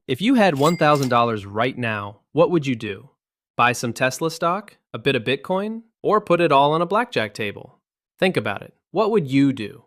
If you had $1,000 right now, what would you do? Buy some Tesla stock, a bit of Bitcoin, or put it all on a blackjack table? Think about it. What would you do?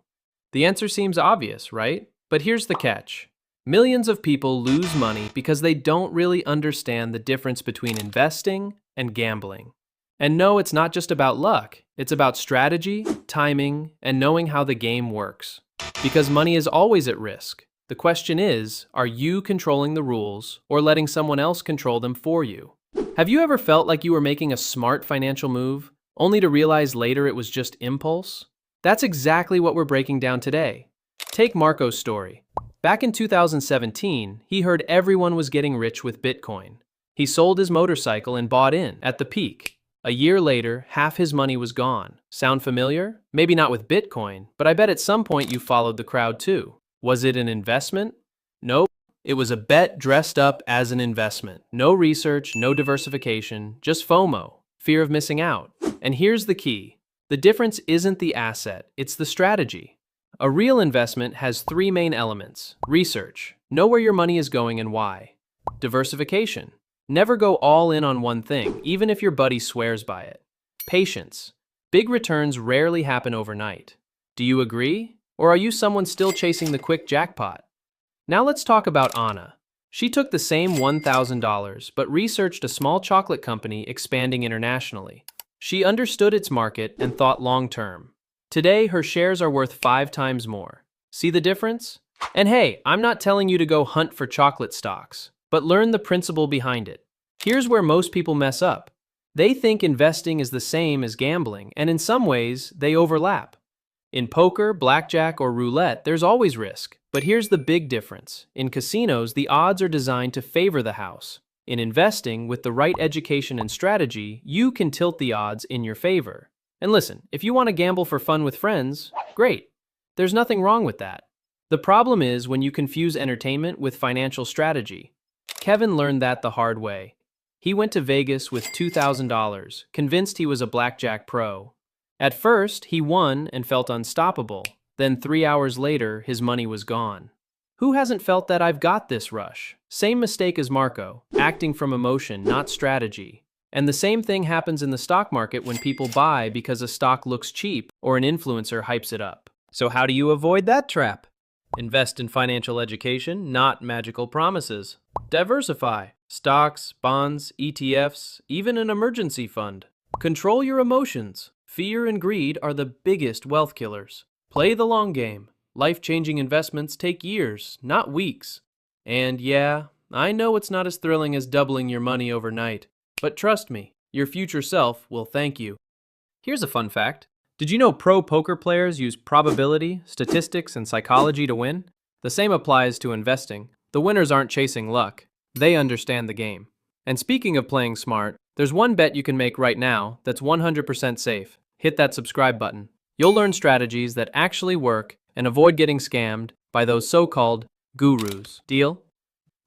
The answer seems obvious, right? But here's the catch. Millions of people lose money because they don't really understand the difference between investing and gambling. And no, it's not just about luck. It's about strategy, timing, and knowing how the game works. Because money is always at risk. The question is, are you controlling the rules or letting someone else control them for you? Have you ever felt like you were making a smart financial move, only to realize later it was just impulse? That's exactly what we're breaking down today. Take Marco's story. Back in 2017, he heard everyone was getting rich with Bitcoin. He sold his motorcycle and bought in at the peak. A year later, half his money was gone. Sound familiar? Maybe not with Bitcoin, but I bet at some point you followed the crowd too. Was it an investment? Nope. It was a bet dressed up as an investment. No research, no diversification, just FOMO, fear of missing out. And here's the key. The difference isn't the asset, it's the strategy. A real investment has three main elements. Research. Know where your money is going and why. Diversification. Never go all in on one thing, even if your buddy swears by it. Patience. Big returns rarely happen overnight. Do you agree? Or are you someone still chasing the quick jackpot? Now let's talk about Anna. She took the same $1,000 but researched a small chocolate company expanding internationally. She understood its market and thought long-term. Today, her shares are worth 5 times more. See the difference? And hey, I'm not telling you to go hunt for chocolate stocks, but learn the principle behind it. Here's where most people mess up. They think investing is the same as gambling, and in some ways, they overlap. In poker, blackjack, or roulette, there's always risk. But here's the big difference. In casinos, the odds are designed to favor the house. In investing, with the right education and strategy, you can tilt the odds in your favor. And listen, if you want to gamble for fun with friends, great. There's nothing wrong with that. The problem is when you confuse entertainment with financial strategy. Kevin learned that the hard way. He went to Vegas with $2,000, convinced he was a blackjack pro. At first, he won and felt unstoppable. Then 3 hours later, his money was gone. Who hasn't felt that I've got this rush? Same mistake as Marco, acting from emotion, not strategy. And the same thing happens in the stock market when people buy because a stock looks cheap or an influencer hypes it up. So how do you avoid that trap? Invest in financial education, not magical promises. Diversify. Stocks, bonds, ETFs, even an emergency fund. Control your emotions. Fear and greed are the biggest wealth killers. Play the long game. Life-changing investments take years, not weeks. And yeah, I know it's not as thrilling as doubling your money overnight, but trust me, your future self will thank you. Here's a fun fact. Did you know pro poker players use probability, statistics, and psychology to win? The same applies to investing. The winners aren't chasing luck. They understand the game. And speaking of playing smart, there's one bet you can make right now that's 100% safe. Hit that subscribe button. You'll learn strategies that actually work and avoid getting scammed by those so-called gurus. Deal?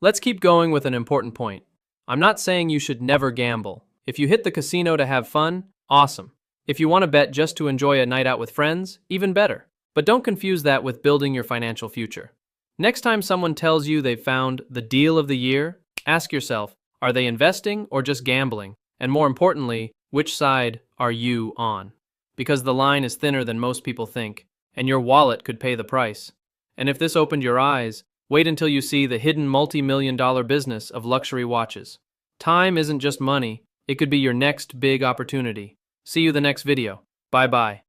Let's keep going with an important point. I'm not saying you should never gamble. If you hit the casino to have fun, awesome. If you want to bet just to enjoy a night out with friends, even better. But don't confuse that with building your financial future. Next time someone tells you they've found the deal of the year, ask yourself, are they investing or just gambling? And more importantly, which side are you on? Because the line is thinner than most people think, and your wallet could pay the price. And if this opened your eyes, wait until you see the hidden multi-million-dollar business of luxury watches. Time isn't just money, it could be your next big opportunity. See you the next video. Bye-bye.